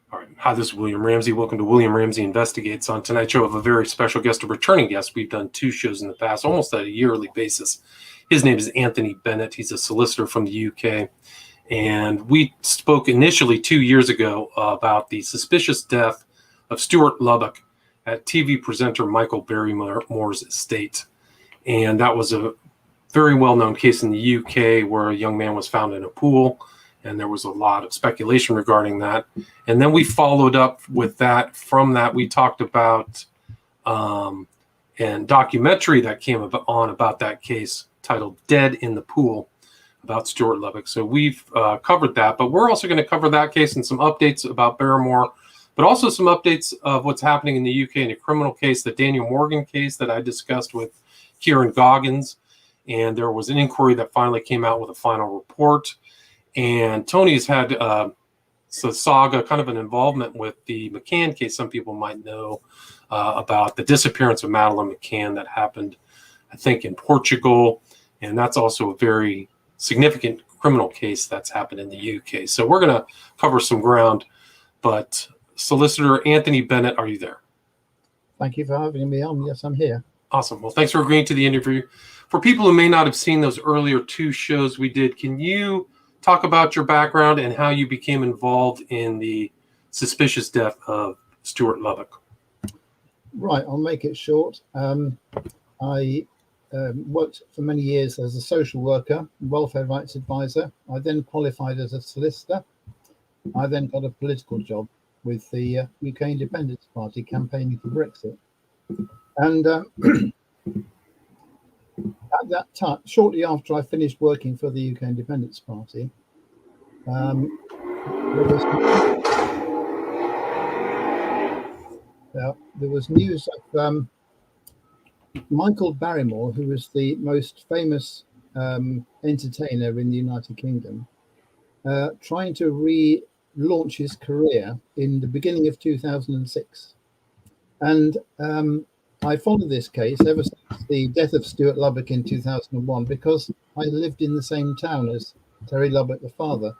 All right. Hi, this is William Ramsey. Welcome to William Ramsey Investigates. On tonight's show, I have a very special guest, a returning guest. We've done 2 shows in the past, almost at a yearly basis. His name is Anthony Bennett. He's a solicitor from the UK. And we spoke initially 2 years ago about the suspicious death of Stuart Lubbock at TV presenter Michael Barrymore's estate. And that was a very well-known case in the UK where a young man was found in a pool. And there was a lot of speculation regarding that. And then we followed up with that. From that, we talked about and documentary that came on about that case titled Dead in the Pool about Stuart Lubbock. So we've covered that. But we're also going to cover that case and some updates about Barrymore, but also some updates of what's happening in the UK in a criminal case, the Daniel Morgan case that I discussed with Kieran Goggins. And there was an inquiry that finally came out with a final report. And Tony's had saga, kind of an involvement with the McCann case. Some people might know about the disappearance of Madeleine McCann that happened, I think, in Portugal. And that's also a very significant criminal case that's happened in the UK. So we're going to cover some ground. But Solicitor Anthony Bennett, are you there? Thank you for having me on. Yes, I'm here. Awesome. Well, thanks for agreeing to the interview. For people who may not have seen those earlier 2 shows we did, can you talk about your background and how you became involved in the suspicious death of Stuart Lubbock? Right, I'll make it short. I worked for many years as a social worker, welfare rights advisor. I then qualified as a solicitor. I then got a political job with the UK Independence Party campaigning for Brexit. And at that time, shortly after I finished working for the UK Independence Party, there was news of Michael Barrymore, who was the most famous entertainer in the United Kingdom, trying to relaunch his career in the beginning of 2006. And I followed this case ever since the death of Stuart Lubbock in 2001 because I lived in the same town as Terry Lubbock, the father.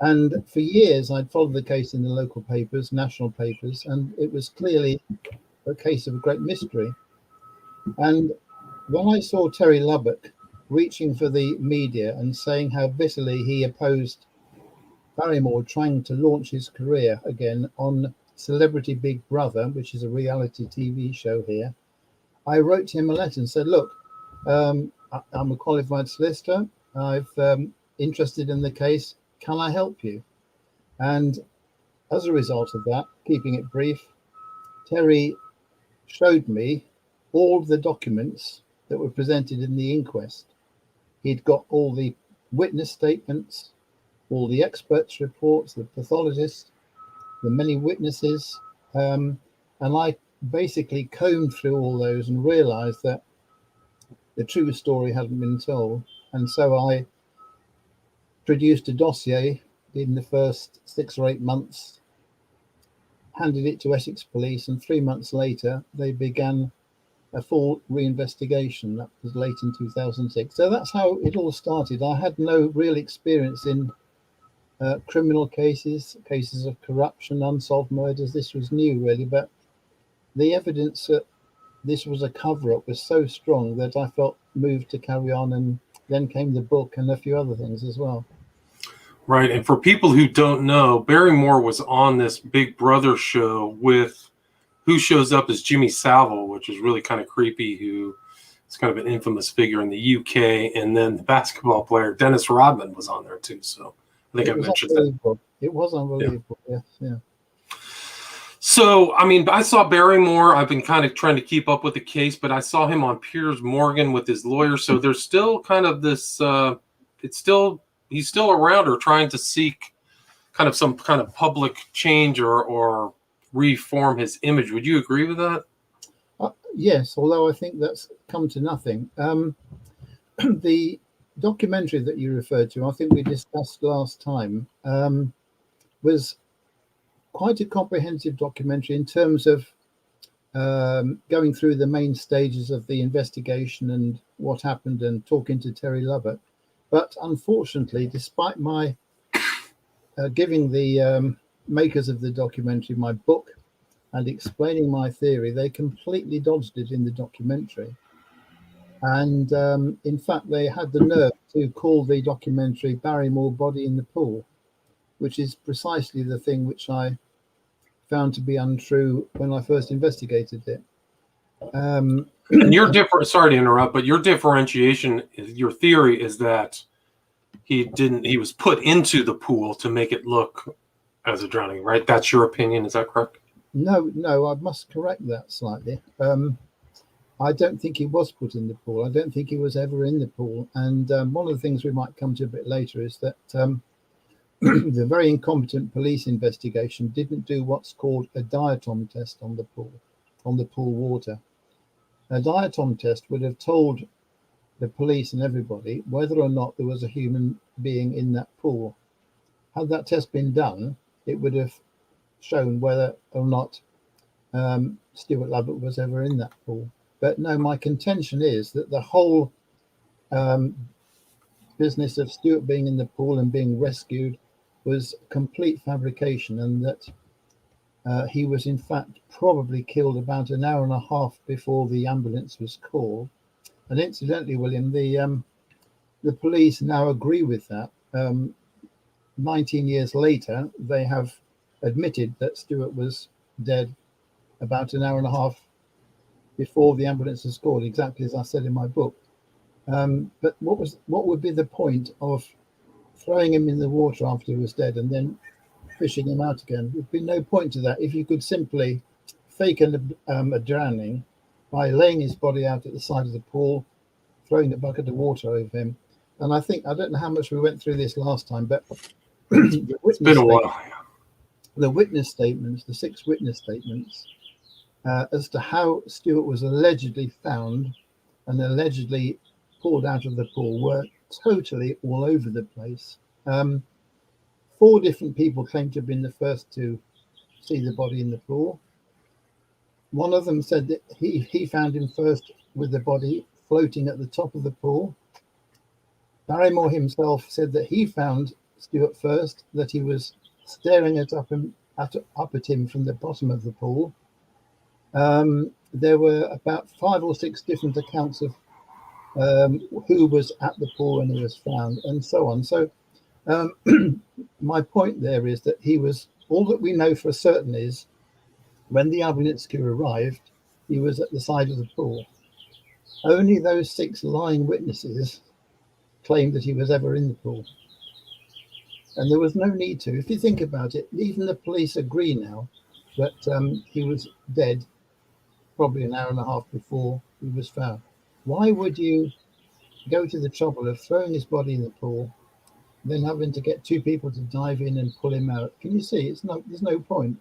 And for years, I'd followed the case in the local papers, national papers, and it was clearly a case of great mystery. And when I saw Terry Lubbock reaching for the media and saying how bitterly he opposed Barrymore trying to launch his career again on Celebrity Big Brother, which is a reality TV show here, I wrote him a letter and said, look, I'm a qualified solicitor. I'm interested in the case. Can I help you? And as a result of that, keeping it brief, Terry showed me all the documents that were presented in the inquest. He'd got all the witness statements, all the experts' reports, the pathologists, the many witnesses, and I basically combed through all those and realized that the true story hadn't been told. And so I produced a dossier in the first 6 or 8 months, handed it to Essex Police, and 3 months later they began a full reinvestigation. That was late in 2006. So that's how it all started. I had no real experience in criminal cases of corruption, unsolved murders. This was new, really, but the evidence that this was a cover-up was so strong that I felt moved to carry on, and then came the book and a few other things as well. Right, and for people who don't know, Barrymore was on this Big Brother show with who shows up as Jimmy Savile, which is really kind of creepy, who is kind of an infamous figure in the UK, and then the basketball player Dennis Rodman was on there too, so I think I mentioned that. It was unbelievable. Yeah. So, I mean, I saw Barrymore. I've been kind of trying to keep up with the case, but I saw him on Piers Morgan with his lawyer. So there's still kind of this, he's still around or trying to seek kind of some kind of public change or reform his image. Would you agree with that? Yes, although I think that's come to nothing. The documentary that you referred to, I think we discussed last time, was quite a comprehensive documentary in terms of going through the main stages of the investigation and what happened and talking to Terry Lubbock. But unfortunately, despite my giving the makers of the documentary my book and explaining my theory, they completely dodged it in the documentary. And in fact, they had the nerve to call the documentary Barrymore Body in the Pool, which is precisely the thing which I found to be untrue when I first investigated it. And your sorry to interrupt, but your differentiation, your theory is that he was put into the pool to make it look as a drowning, right? That's your opinion, is that correct? No, I must correct that slightly. I don't think he was put in the pool. I don't think he was ever in the pool. And one of the things we might come to a bit later is that the very incompetent police investigation didn't do what's called a diatom test on the pool water. A diatom test would have told the police and everybody whether or not there was a human being in that pool. Had that test been done, it would have shown whether or not Stuart Lubbock was ever in that pool. But no, my contention is that the whole business of Stuart being in the pool and being rescued was complete fabrication, and that he was in fact probably killed about an hour and a half before the ambulance was called. And incidentally, William, the police now agree with that. 19 years later, they have admitted that Stuart was dead about an hour and a half before the ambulance was called, exactly as I said in my book. But what would be the point of throwing him in the water after he was dead and then fishing him out again? There'd be no point to that if you could simply fake a drowning by laying his body out at the side of the pool, throwing a bucket of water over him. And I don't know how much we went through this last time, but it's been a while. The witness statements, the 6 witness statements, as to how Stuart was allegedly found and allegedly pulled out of the pool were totally all over the place. 4 different people claimed to have been the first to see the body in the pool. One of them said that he found him first with the body floating at the top of the pool. Barrymore himself said that he found Stuart first, that he was staring up at him from the bottom of the pool. There were about 5 or 6 different accounts of who was at the pool when he was found, and so on. So my point there is that he was, all that we know for certain is when the ambulance crew arrived, he was at the side of the pool. Only those 6 lying witnesses claimed that he was ever in the pool. And there was no need to. If you think about it, even the police agree now that he was dead probably an hour and a half before he was found. Why would you go to the trouble of throwing his body in the pool, then having to get 2 people to dive in and pull him out? Can you see? There's no point.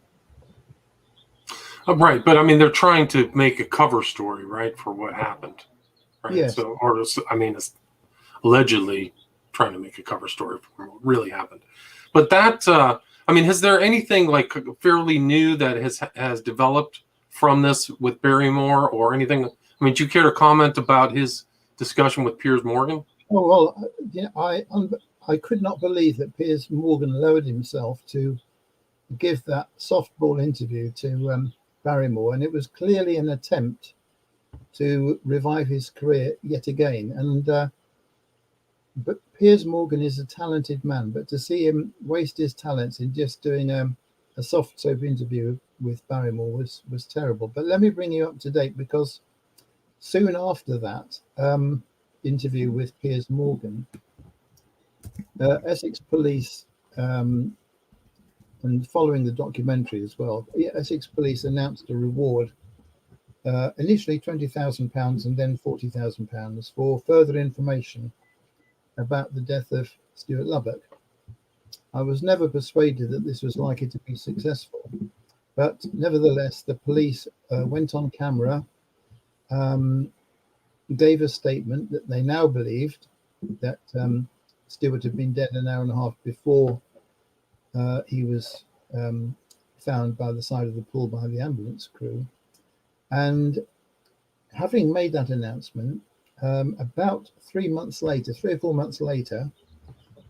Right, but I mean, they're trying to make a cover story, right, for what happened, right? Yes. So, it's allegedly trying to make a cover story for what really happened. But that, is there anything like fairly new that has developed from this with Barrymore or anything? I mean, do you care to comment about his discussion with Piers Morgan? Oh, well, yeah, I could not believe that Piers Morgan lowered himself to give that softball interview to Barrymore, and it was clearly an attempt to revive his career yet again. And but Piers Morgan is a talented man, but to see him waste his talents in just doing a soft soap interview with Barrymore was terrible. But let me bring you up to date, because soon after that interview with Piers Morgan, Essex Police, and following the documentary as well, Essex Police announced a reward, initially £20,000 and then £40,000 for further information about the death of Stuart Lubbock. I was never persuaded that this was likely to be successful, but nevertheless, the police went on camera, gave a statement that they now believed that Stuart had been dead an hour and a half before he was found by the side of the pool by the ambulance crew. And having made that announcement, about 3 or 4 months later,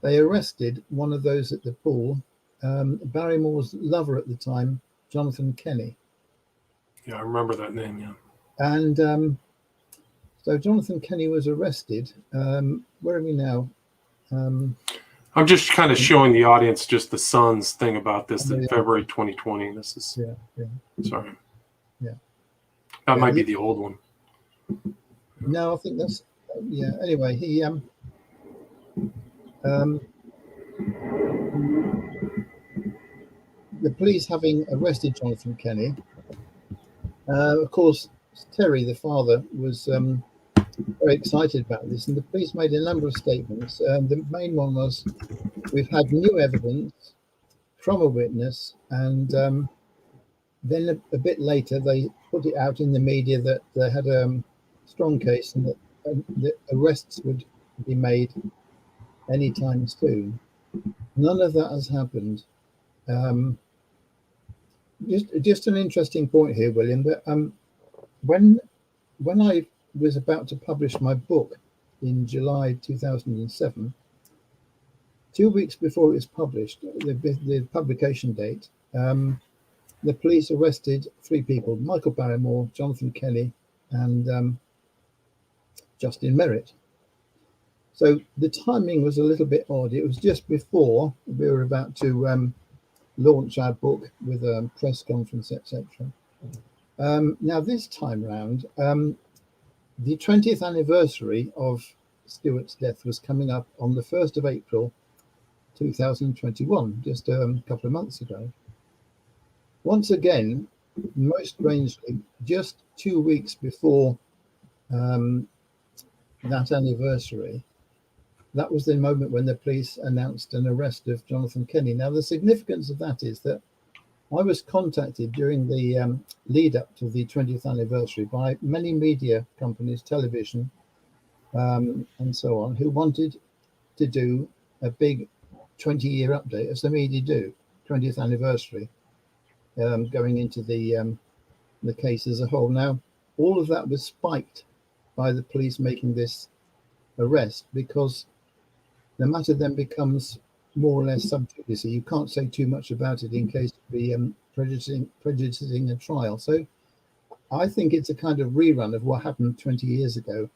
they arrested one of those at the pool, Barrymore's lover at the time, Jonathan Kenny. Yeah, I remember that name. Yeah. And so Jonathan Kenny was arrested. Where are we now? I'm just kind of showing the audience just the Sun's thing about this. Yeah. February 2020. This is sorry. Yeah, that might be the old one. No, I think that's Anyway, he the police having arrested Jonathan Kenny, of course, Terry, the father, was very excited about this, and the police made a number of statements. The main one was, "We've had new evidence from a witness," and then a bit later they put it out in the media that they had a strong case and that the arrests would be made anytime soon. None of that has happened. Just an interesting point here, William, that when I was about to publish my book in July 2007, 2 weeks before it was published, the publication date, the police arrested 3 people: Michael Barrymore, Jonathan Kenny, and Justin Merritt. So the timing was a little bit odd. It was just before we were about to launch our book with a press conference, etc. Now this time round, the 20th anniversary of Stuart's death was coming up on the 1st of April 2021, just a couple of months ago. Once again, most strangely, just 2 weeks before that anniversary, that was the moment when the police announced an arrest of Jonathan Kenny. Now, the significance of that is that I was contacted during the lead up to the 20th anniversary by many media companies, television, and so on, who wanted to do a big 20-year update, as the media do, 20th anniversary, going into the case as a whole. Now, all of that was spiked by the police making this arrest, because the matter then becomes more or less sub judice. You can't say too much about it in case of the prejudicing a trial. So I think it's a kind of rerun of what happened 20 years ago.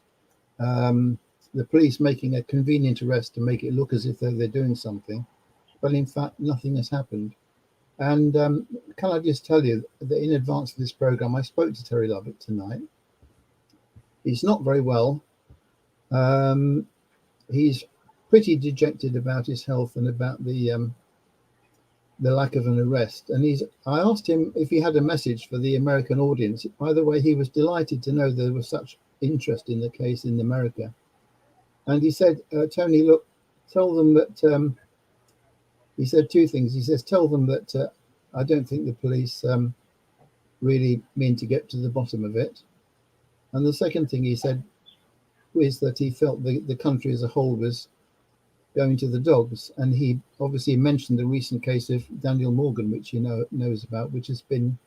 The police making a convenient arrest to make it look as if they're doing something, but in fact nothing has happened. And can I just tell you that in advance of this program, I spoke to Terry Lubbock tonight. He's not very well. He's pretty dejected about his health and about the lack of an arrest. And I asked him if he had a message for the American audience. By the way, he was delighted to know there was such interest in the case in America. And he said, Tony, look, tell them that, he said 2 things. He says, tell them that I don't think the police really mean to get to the bottom of it. And the second thing he said is that he felt the country as a whole was going to the dogs. And he obviously mentioned the recent case of Daniel Morgan, which knows about, which has been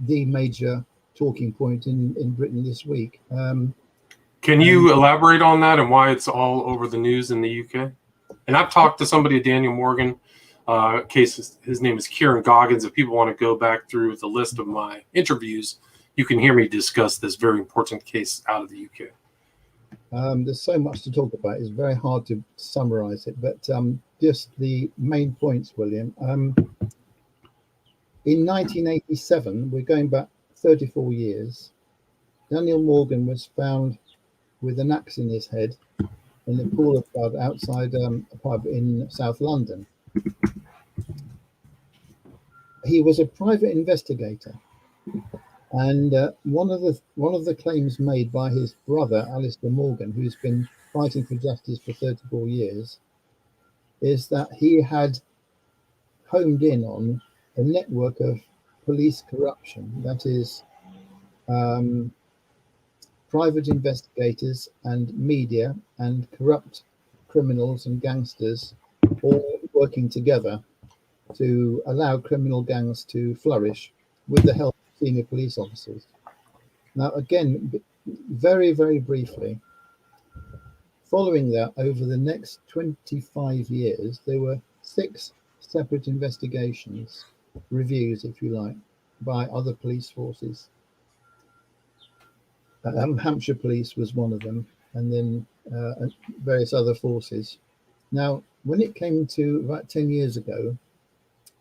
the major talking point in Britain this week. Can you elaborate on that and why it's all over the news in the UK? And I've talked to somebody, Daniel Morgan case. His name is Kieran Goggins. If people want to go back through the list of my interviews, you can hear me discuss this very important case out of the UK. There's so much to talk about. It's very hard to summarize it, but just the main points, William. In 1987, we're going back 34 years, Daniel Morgan was found with an axe in his head in a pool of blood outside a pub in South London. He was a private investigator, and one of the claims made by his brother, Alistair Morgan, who's been fighting for justice for 34 years, is that he had homed in on a network of police corruption, that is, private investigators and media and corrupt criminals and gangsters all working together to allow criminal gangs to flourish with the help of senior police officers. Now, again, very, very briefly, following that, over the next 25 years, there were 6 separate investigations, reviews, if you like, by other police forces. Hampshire Police was one of them, and then various other forces. Now, when it came to about 10 years ago,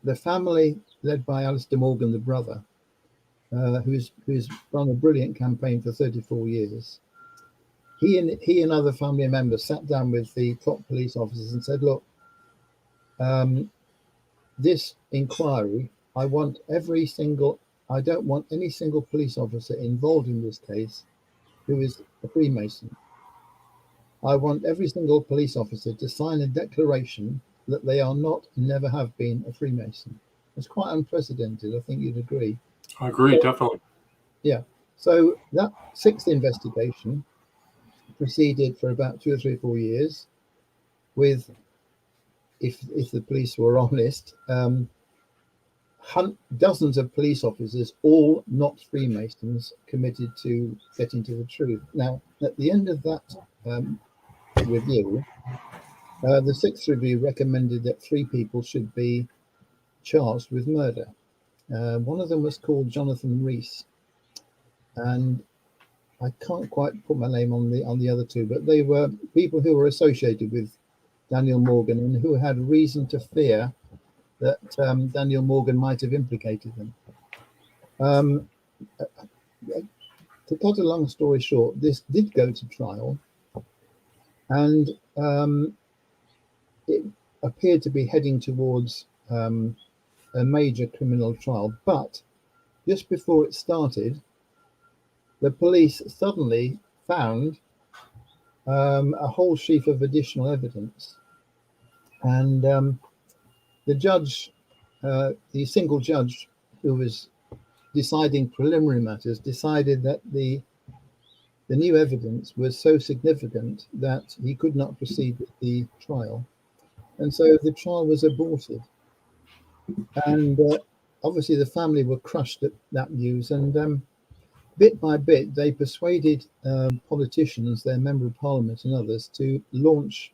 the family, led by Alistair Morgan, the brother, who's run a brilliant campaign for 34 years, he and other family members sat down with the top police officers and said, look, this inquiry, I don't want any single police officer involved in this case who is a Freemason. I want every single police officer to sign a declaration that they are not and never have been a Freemason. It's quite unprecedented. I think you'd agree. I agree, definitely. Yeah. So that sixth investigation proceeded for about 2 or 3 or 4 years with, if the police were honest, dozens of police officers, all not Freemasons, committed to getting to the truth. Now, at the end of that review, the sixth review recommended that 3 people should be charged with murder. One of them was called Jonathan Rees, and I can't quite put my name on the other 2, but they were people who were associated with Daniel Morgan and who had reason to fear that Daniel Morgan might have implicated them. To cut a long story short, this did go to trial, and it appeared to be heading towards a major criminal trial. But just before it started, the police suddenly found a whole sheaf of additional evidence, and the judge, the single judge who was deciding preliminary matters, decided that the new evidence was so significant that he could not proceed with the trial, and so the trial was aborted. And obviously the family were crushed at that news, and bit by bit they persuaded politicians, their member of parliament and others, to launch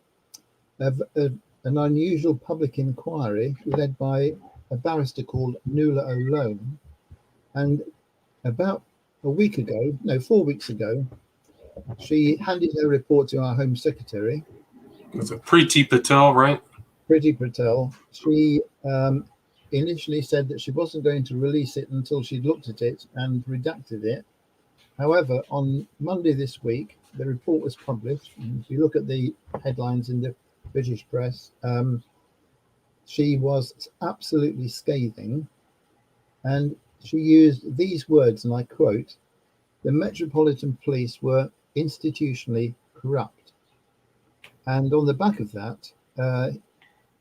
an unusual public inquiry led by a barrister called Nuala O'Lone. And about 4 weeks ago, she handed her report to our Home Secretary. It's a Priti Patel, right? Priti Patel. She initially said that she wasn't going to release it until she'd looked at it and redacted it. However, on Monday this week, the report was published. And if you look at the headlines in the British press, she was absolutely scathing, and she used these words, and I quote, "The Metropolitan Police were institutionally corrupt." And on the back of that,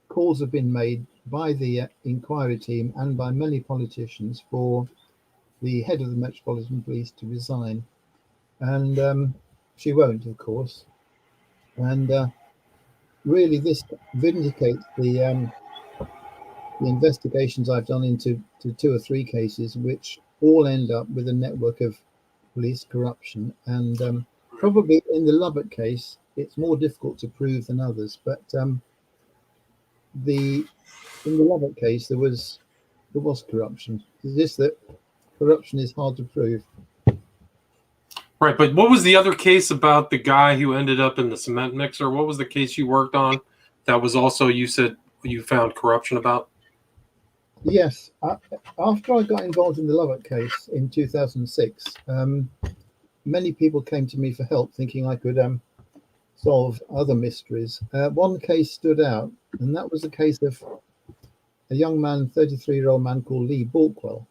calls have been made by the inquiry team and by many politicians for the head of the Metropolitan Police to resign. And she won't, of course. And really, this vindicates the investigations I've done into 2 or 3 cases, which all end up with a network of police corruption. And probably in the Lubbock case, it's more difficult to prove than others. But in the Lubbock case, there was corruption. It's just that corruption is hard to prove. Right, but what was the other case about the guy who ended up in the cement mixer? What was the case you worked on that was also, you said, you found corruption about? Yes, after I got involved in the Lubbock case in 2006, many people came to me for help, thinking I could solve other mysteries. One case stood out, and that was the case of a young man, 33-year-old man called Lee Balkwell.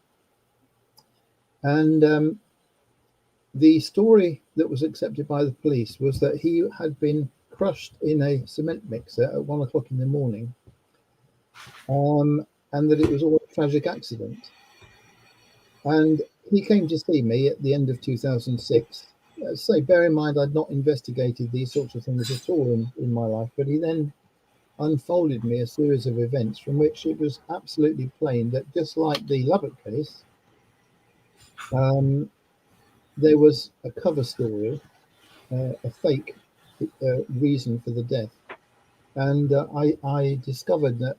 And the story that was accepted by the police was that he had been crushed in a cement mixer at 1 o'clock in the morning, and that it was all a tragic accident. And he came to see me at the end of 2006. So bear in mind, I'd not investigated these sorts of things at all in my life, but he then unfolded me a series of events from which it was absolutely plain that, just like the Lubbock case, there was a cover story, a fake reason for the death. And I discovered that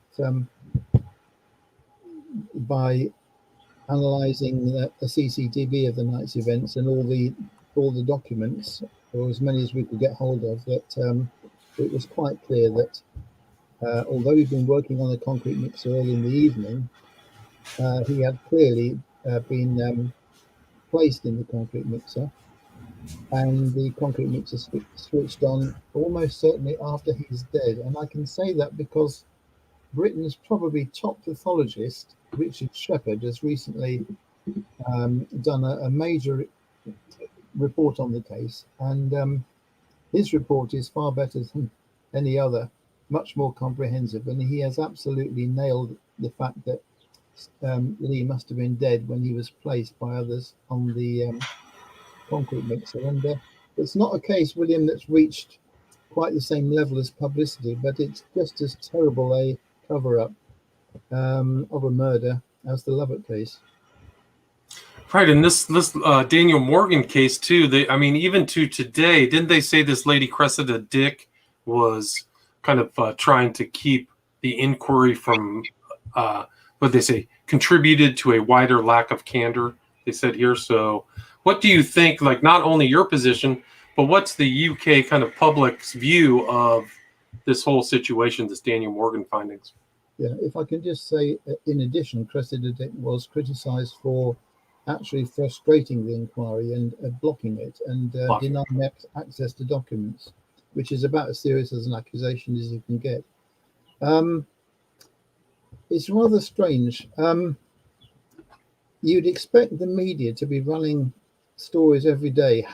by analysing the CCTV of the night's events and all the documents, or as many as we could get hold of, that it was quite clear that although he'd been working on the concrete mixer early in the evening, he had clearly been placed in the concrete mixer, and the concrete mixer switched on almost certainly after he's dead. And I can say that because Britain's probably top pathologist, Richard Shepherd, has recently done a major report on the case, and his report is far better than any other, much more comprehensive, and he has absolutely nailed the fact that Lee must have been dead when he was placed by others on the concrete mixer. And it's not a case, William, that's reached quite the same level as publicity, but it's just as terrible a cover-up of a murder as the Lubbock case. Right, and this Daniel Morgan case too. I mean, even to today, didn't they say this lady Cressida Dick was kind of trying to keep the inquiry from what they say contributed to a wider lack of candor? They said here. So, what do you think? Like, not only your position, but what's the UK kind of public's view of this whole situation, this Daniel Morgan findings? Yeah, if I can just say, in addition, Cressida Dick was criticised for actually frustrating the inquiry and blocking it and denying access to documents, which is about as serious as an accusation as you can get. It's rather strange. You'd expect the media to be running stories every day,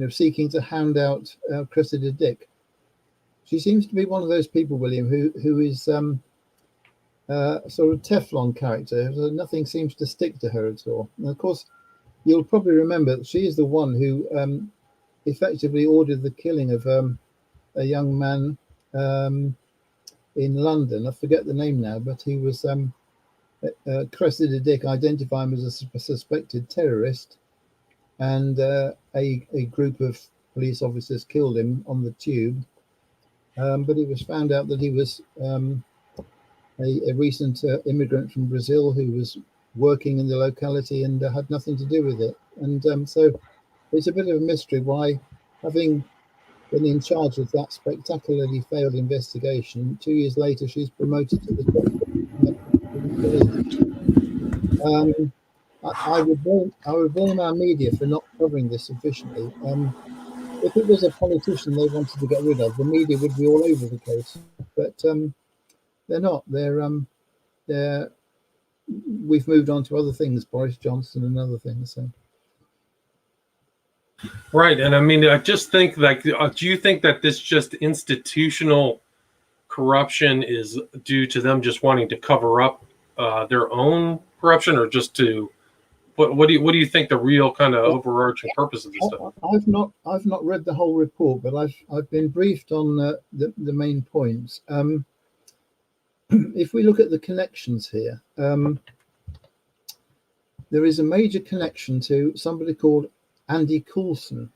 seeking to hound out Cressida Dick. She seems to be one of those people, William, who is sort of Teflon character. Nothing seems to stick to her at all. And of course, you'll probably remember that she is the one who effectively ordered the killing of a young man in London. I forget the name now, but he was Cressida Dick identified him as a suspected terrorist, and a group of police officers killed him on the tube. But it was found out that he was a recent immigrant from Brazil who was working in the locality and had nothing to do with it. And so it's a bit of a mystery why, having been in charge of that spectacularly failed investigation, 2 years later she's promoted to the I would blame our media for not covering this sufficiently. If it was a politician they wanted to get rid of, the media would be all over the case. But they're not. We've moved on to other things, Boris Johnson and other things. So. Right, and I mean, I just think, like, do you think that this just institutional corruption is due to them just wanting to cover up their own corruption, or just to what do you think the real kind of overarching purpose of this stuff? I've not read the whole report, but I've been briefed on the main points. If we look at the connections here, there is a major connection to somebody called Andy Coulson.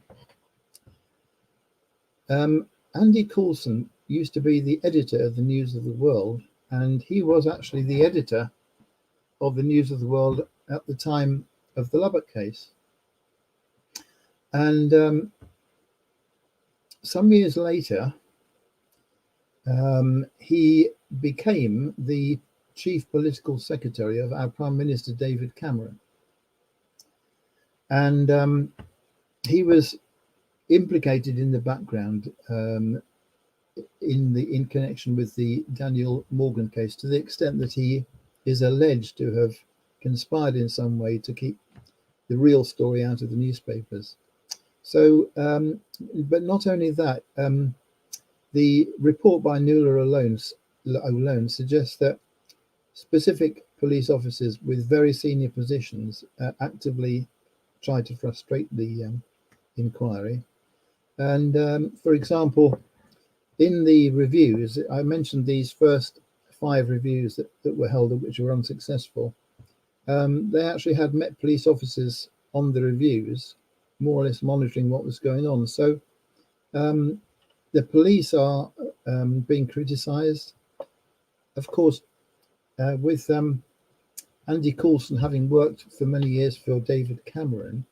Andy Coulson used to be the editor of the News of the World, and he was actually the editor of the News of the World at the time of the Lubbock case. And some years later, he became the chief political secretary of our Prime Minister, David Cameron. And he was implicated in the background in connection with the Daniel Morgan case, to the extent that he is alleged to have conspired in some way to keep the real story out of the newspapers. So, but not only that, the report by Nuala alone suggests that specific police officers with very senior positions actively tried to frustrate the inquiry. And for example, in the reviews, I mentioned these first 5 reviews that were held, which were unsuccessful. They actually had Met police officers on the reviews, more or less monitoring what was going on. So the police are being criticised. Of course, with Andy Coulson, having worked for many years for David Cameron,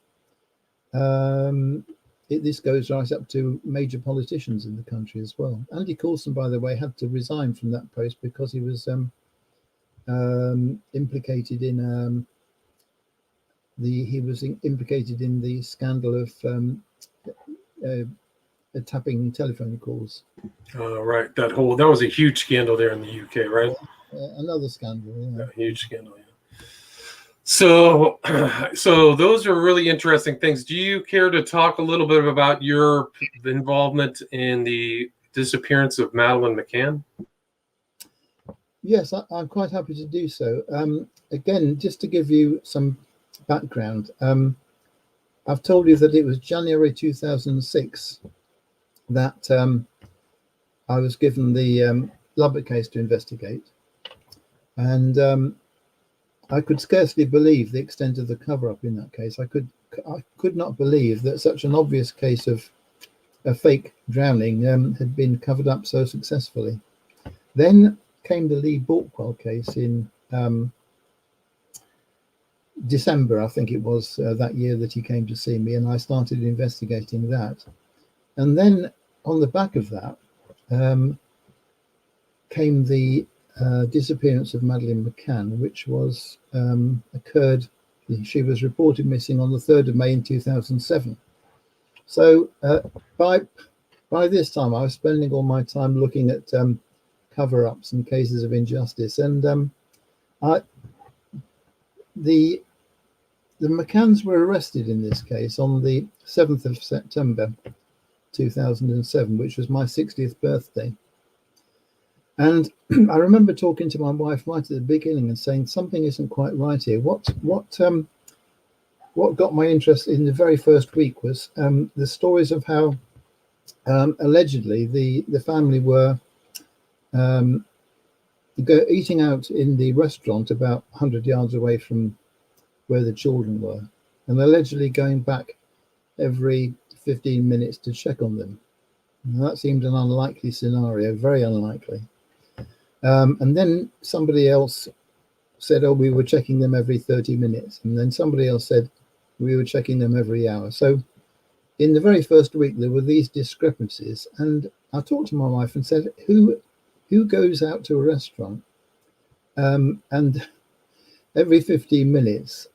this goes right up to major politicians in the country as well. Andy Coulson, by the way, had to resign from that post because he was implicated in the scandal of tapping telephone calls. Right. That was a huge scandal there in the UK, right? Another scandal. Yeah, huge scandal. Yeah. So those are really interesting things. Do you care to talk a little bit about your involvement in the disappearance of Madeleine McCann? Yes, I'm quite happy to do so. Again, just to give you some background, I've told you that it was January 2006 that I was given the Lubbock case to investigate, and I could scarcely believe the extent of the cover-up in that case. I could not believe that such an obvious case of a fake drowning had been covered up so successfully. Then came the Lee Borkwell case in December, I think it was, that year that he came to see me, and I started investigating that. And then on the back of that came the disappearance of Madeleine McCann, which was occurred. She was reported missing on the 3rd of May in 2007. So by this time, I was spending all my time looking at cover-ups and cases of injustice, and the McCanns were arrested in this case on the 7th of September 2007, which was my 60th birthday. And I remember talking to my wife right at the beginning and saying something isn't quite right here. What got my interest in the very first week was the stories of how allegedly the family were eating out in the restaurant about 100 yards away from where the children were, and allegedly going back every 15 minutes to check on them. Now, that seemed an unlikely scenario, very unlikely. And then somebody else said, oh, we were checking them every 30 minutes. And then somebody else said, we were checking them every hour. So in the very first week, there were these discrepancies. And I talked to my wife and said, who goes out to a restaurant and every 15 minutes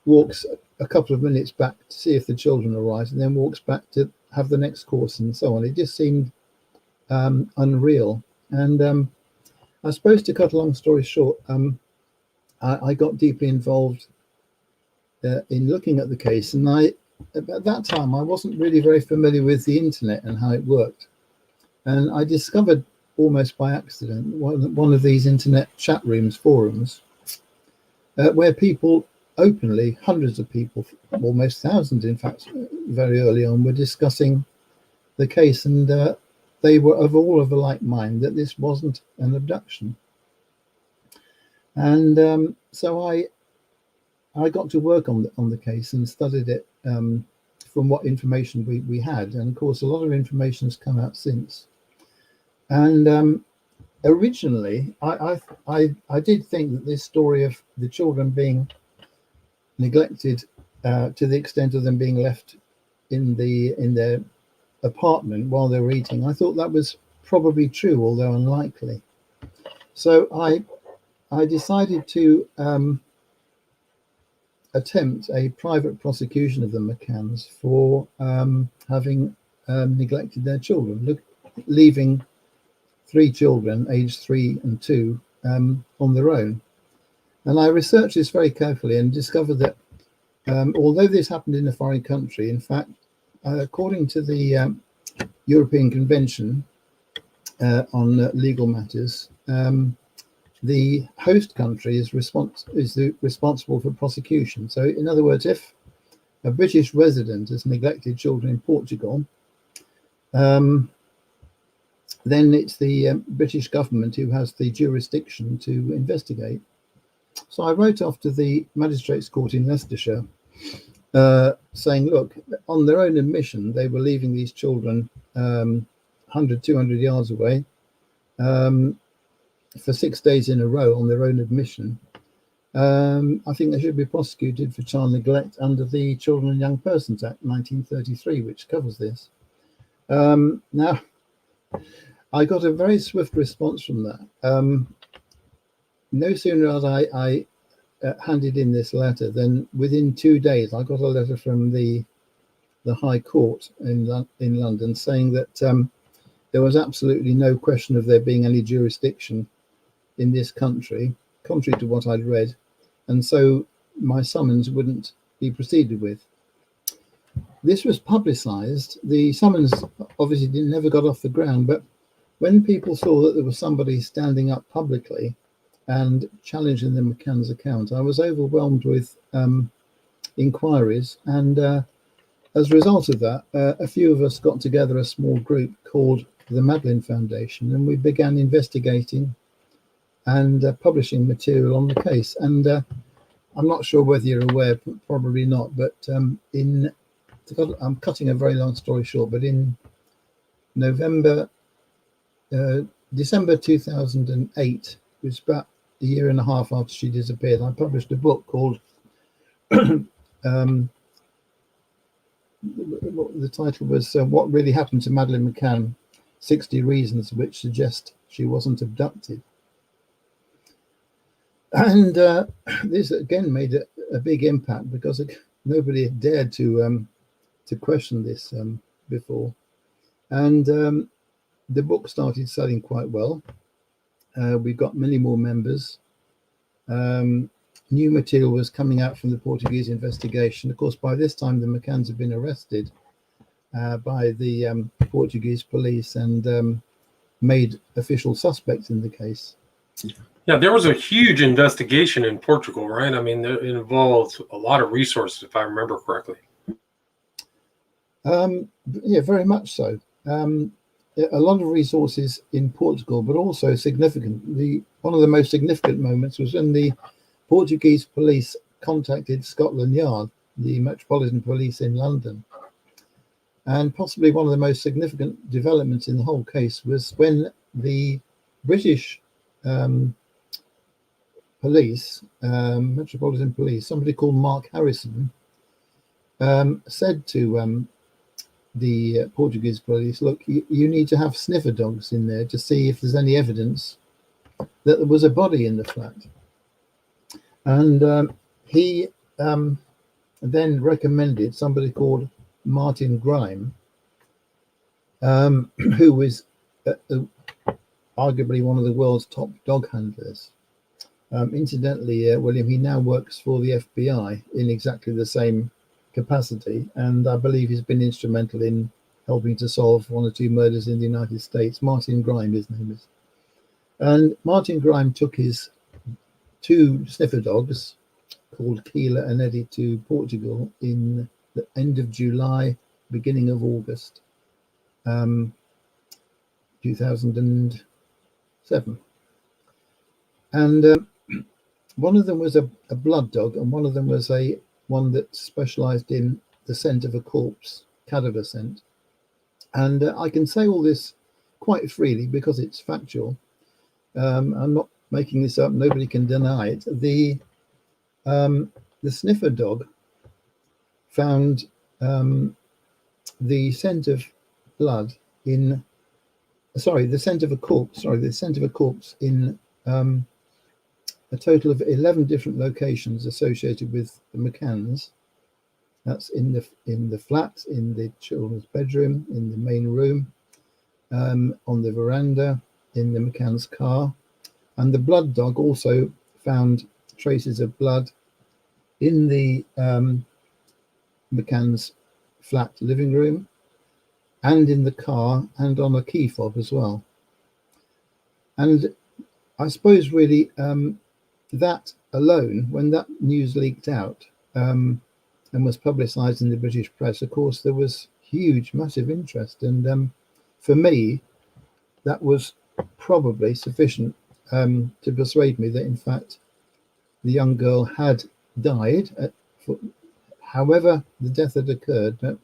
walks a couple of minutes back to see if the children are right, and then walks back to have the next course and so on? It just seemed unreal. And I suppose, to cut a long story short, I got deeply involved in looking at the case, and at that time I wasn't really very familiar with the internet and how it worked, and I discovered almost by accident one of these internet chat rooms, forums, where people openly, hundreds of people, almost thousands in fact, very early on, were discussing the case, and they were all of a like mind that this wasn't an abduction. And so I got to work on the case and studied it from what information we had, and of course a lot of information has come out since. And originally I did think that this story of the children being neglected to the extent of them being left in their apartment while they were eating, I thought that was probably true, although unlikely. So I decided to attempt a private prosecution of the McCanns for having neglected their children, leaving 3 children aged 3 and 2 on their own. And I researched this very carefully and discovered that although this happened in a foreign country, in fact, according to the European Convention on Legal Matters, the host country is responsible for prosecution. So, in other words, if a British resident has neglected children in Portugal, then it's the British government who has the jurisdiction to investigate. So I wrote off to the Magistrates Court in Leicestershire, saying, look, on their own admission, they were leaving these children 100, 200 yards away for 6 days in a row on their own admission. I think they should be prosecuted for child neglect under the Children and Young Persons Act 1933, which covers this. Now, I got a very swift response from that. No sooner as I handed in this letter, then within 2 days, I got a letter from the High Court in London saying that there was absolutely no question of there being any jurisdiction in this country, contrary to what I'd read, and so my summons wouldn't be proceeded with. This was publicised. The summons obviously never got off the ground, but when people saw that there was somebody standing up publicly and challenging the McCann's account, I was overwhelmed with inquiries, and as a result of that, a few of us got together a small group called the Madeline Foundation, and we began investigating and publishing material on the case. And I'm not sure whether you're aware, probably not, but I'm cutting a very long story short, but in December 2008, which was about a year and a half after she disappeared, I published a book called the title was What Really Happened to Madeleine McCann, 60 Reasons Which Suggest She Wasn't Abducted. And this again made a big impact because nobody had dared to question this before. And the book started selling quite well. We got many more members. New material was coming out from the Portuguese investigation. Of course, by this time, the McCanns had been arrested by the Portuguese police and made official suspects in the case. Yeah, there was a huge investigation in Portugal, right? I mean, it involved a lot of resources, if I remember correctly. Yeah, very much so. A lot of resources in Portugal, but also significant. One of the most significant moments was when the Portuguese police contacted Scotland Yard, the Metropolitan Police in London. And possibly one of the most significant developments in the whole case was when the British police, Metropolitan Police, somebody called Mark Harrison, said to the Portuguese police, look, you need to have sniffer dogs in there to see if there's any evidence that there was a body in the flat. And he then recommended somebody called Martin Grime, who was arguably one of the world's top dog handlers. Incidentally, William, he now works for the FBI in exactly the same capacity, and I believe he's been instrumental in helping to solve 1 or 2 murders in the United States. Martin Grime, his name is. And Martin Grime took his 2 sniffer dogs called Keela and Eddie to Portugal in the end of July, beginning of August 2007. And one of them was a blood dog, and one of them was one that specialized in the scent of a corpse, cadaver scent. And I can say all this quite freely because it's factual. I'm not making this up. Nobody can deny it. The sniffer dog found the scent of blood the scent of a corpse in a total of 11 different locations associated with the McCanns. That's in the flat, in the children's bedroom, in the main room, on the veranda, in the McCann's car. And the blood dog also found traces of blood in the McCann's flat living room, and in the car, and on a key fob as well. And I suppose really that alone, when that news leaked out and was publicised in the British press, of course, there was huge, massive interest. And for me, that was probably sufficient to persuade me that, in fact, the young girl had died. However the death had occurred, but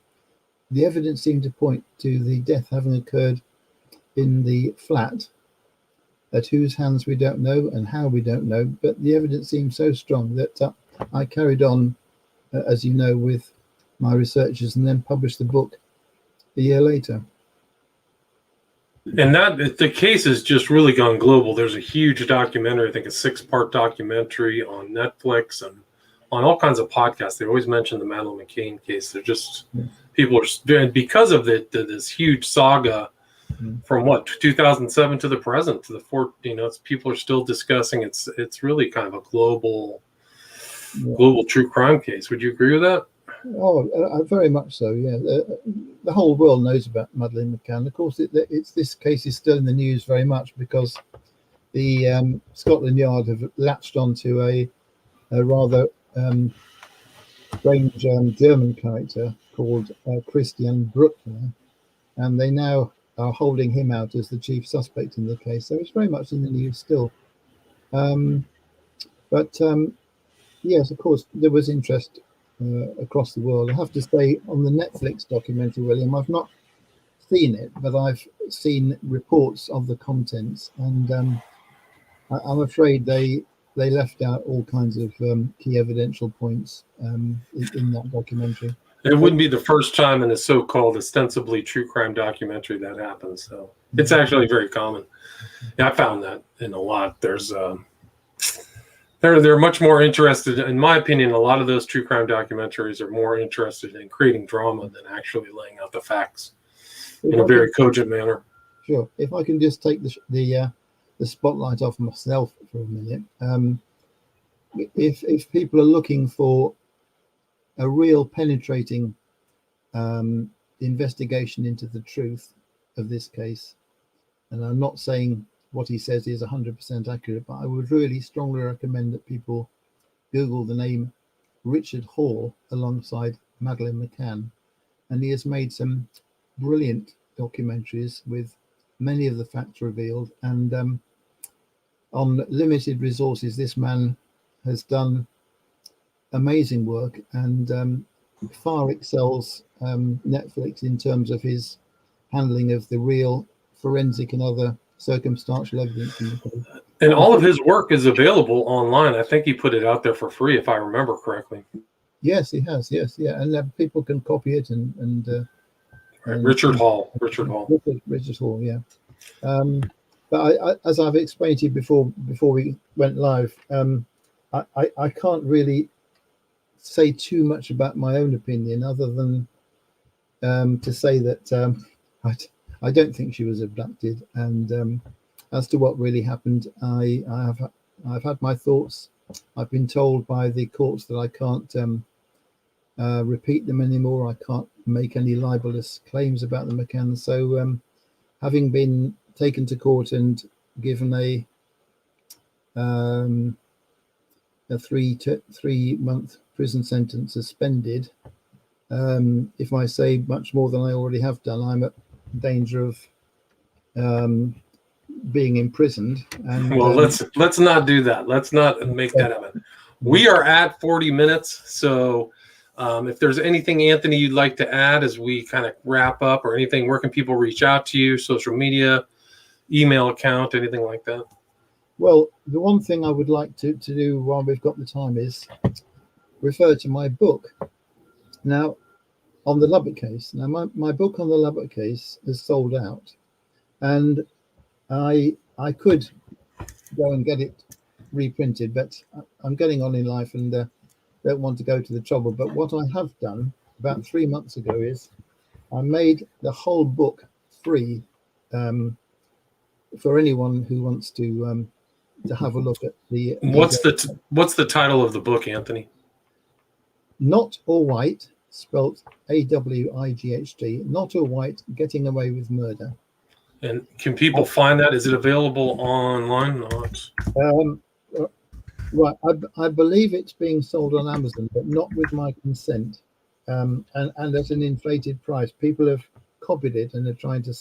the evidence seemed to point to the death having occurred in the flat at whose hands we don't know and how we don't know, but the evidence seemed so strong that I carried on, as you know, with my researches and then published the book a year later. And that the case has just really gone global. There's a huge documentary, I think a 6-part documentary on Netflix and on all kinds of podcasts. They always mention the Madeleine McCann case. They're just, people are, because of this huge saga from 2007 to the present, to the people are still discussing. It's really kind of a global true crime case. Would you agree with that? Oh, very much so. Yeah, the whole world knows about Madeleine McCann. Of course, this case is still in the news very much because the Scotland Yard have latched onto a rather strange German character called Christian Bruckner, and they now are holding him out as the chief suspect in the case. So it's very much in the news still. But yes, of course, there was interest across the world. I have to say, on the Netflix documentary, William, I've not seen it, but I've seen reports of the contents, and I'm afraid they left out all kinds of key evidential points in that documentary. It wouldn't be the first time in a so-called ostensibly true crime documentary that happens. So it's actually very common. Yeah, I found that in a lot. They're much more interested, in my opinion. A lot of those true crime documentaries are more interested in creating drama than actually laying out the facts in a very cogent manner. Sure. If I can just take the spotlight off myself for a minute. If people are looking for a real penetrating investigation into the truth of this case, and I'm not saying what he says is 100% accurate, but I would really strongly recommend that people Google the name Richard Hall alongside Madeleine McCann, and he has made some brilliant documentaries with many of the facts revealed, and on limited resources this man has done amazing work and far excels Netflix in terms of his handling of the real forensic and other circumstantial evidence in the case. And all of his work is available online. I think he put it out there for free, if I remember correctly. Yes, he has. Yes, yeah, and people can copy it and Richard Hall. Richard Hall. Yeah. But as I've explained to you before we went live, I can't really say too much about my own opinion, other than to say that I don't think she was abducted, and as to what really happened, I've had my thoughts. I've been told by the courts that I can't repeat them anymore. I can't make any libelous claims about the McCann. So, having been taken to court and given a 3-month prison sentence suspended, if I say much more than I already have done, I'm at danger of being imprisoned. And well, let's not do that. Let's not make that happen. We are at 40 minutes, so if there's anything, Anthony, you'd like to add as we kind of wrap up, or anything, where can people reach out to you? Social media, email account, anything like that? Well, the one thing I would like to do while we've got the time is refer to my book. Now, on the Lubbock case. Now, my book on the Lubbock case is sold out, and I could go and get it reprinted, but I'm getting on in life and don't want to go to the trouble. But what I have done about 3 months ago is I made the whole book free for anyone who wants to have a look at the. What's the title of the book, Anthony? Not Awight, spelt Awight. Not Awight, Getting Away with Murder. And can people find that? Is it available online? Not. Right, I believe it's being sold on Amazon, but not with my consent, and at an inflated price. People have copied it and are trying to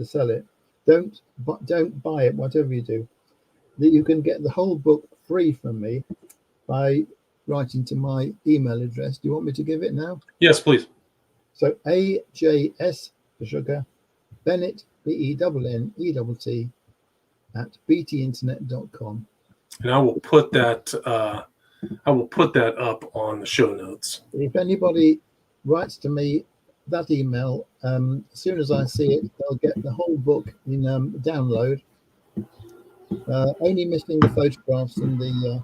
sell it. Don't buy it, whatever you do. You can get the whole book free from me by writing to my email address. Do you want me to give it now? Yes, please. So AJS for sugar, Bennett, BENNETT at btinternet.com. And I will put that up on the show notes. If anybody writes to me that email, as soon as I see it, they'll get the whole book in download. Only missing the photographs and the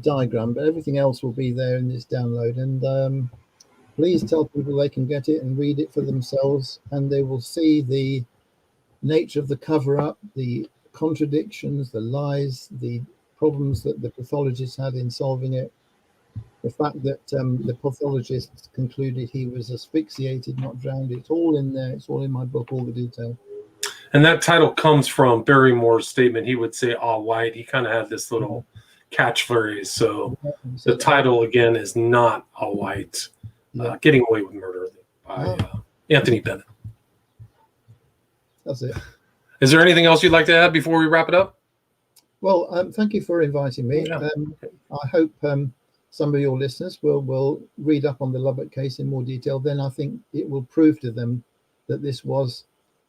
diagram, but everything else will be there in this download. And please tell people they can get it and read it for themselves, and they will see the nature of the cover-up, the contradictions, the lies, the problems that the pathologist had in solving it, the fact that the pathologist concluded he was asphyxiated, not drowned. It's all in there. It's all in my book, all the detail. And that title comes from Barrymore's statement. He would say Awight. He kind of had this little catchphrase. So the title, again, is not Awight. Getting Away with Murder by Anthony Bennett. That's it. Is there anything else you'd like to add before we wrap it up? Well, thank you for inviting me. Yeah. I hope some of your listeners will read up on the Lubbock case in more detail. Then I think it will prove to them that this was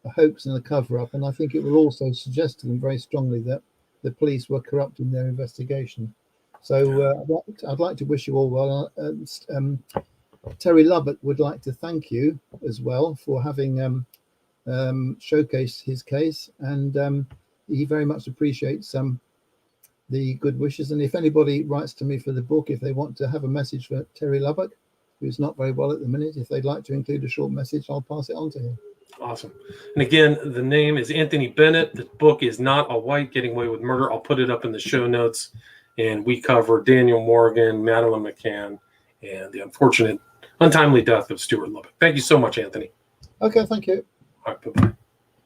a hoax and a cover-up. And I think it will also suggest to them very strongly that the police were corrupt in their investigation. So I'd like to wish you all well. Terry Lubbock would like to thank you as well for having showcased his case, and he very much appreciates the good wishes. And if anybody writes to me for the book, if they want to have a message for Terry Lubbock, who's not very well at the minute, if they'd like to include a short message, I'll pass it on to him. Awesome. And again, the name is Anthony Bennett. The book is Not Awight, Getting Away with Murder. I'll put it up in the show notes. And we cover Daniel Morgan, Madeline McCann, and the unfortunate, untimely death of Stuart Lubbock. Thank you so much, Anthony. Okay, thank you. All right, bye-bye.